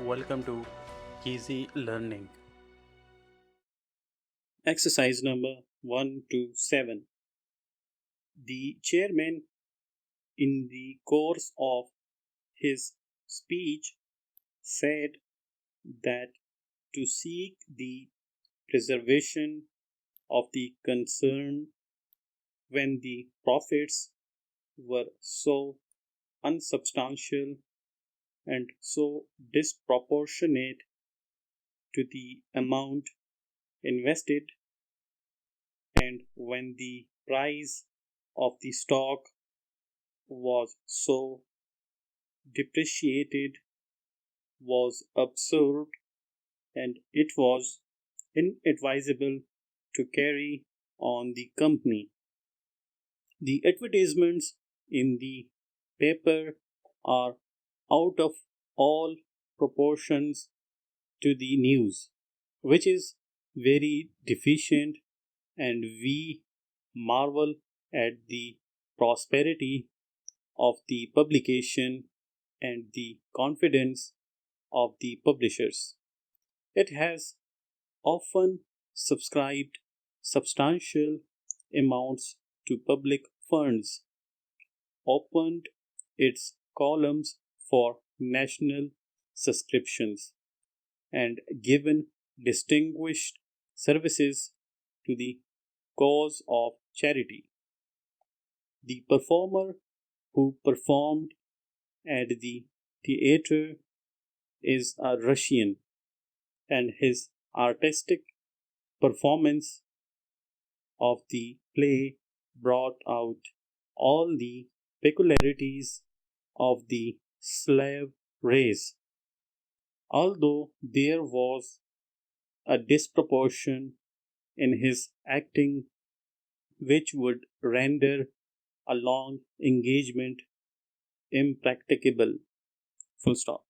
Welcome to Easy Learning. Exercise number 127. The chairman, in the course of his speech, said that to seek the preservation of the concern when the profits were so unsubstantial and so disproportionate to the amount invested, and when the price of the stock was so depreciated, was absurd, and it was inadvisable to carry on the company. The advertisements in the paper are out of all proportions to the news, which is very deficient, and we marvel at the prosperity of the publication and the confidence of the publishers. It has often subscribed substantial amounts to public funds, opened its columns for national subscriptions, and given distinguished services to the cause of charity. The performer who performed at the theater is a Russian, and his artistic performance of the play brought out all the peculiarities of the slave race, although there was a disproportion in his acting which would render a long engagement impracticable. Full stop.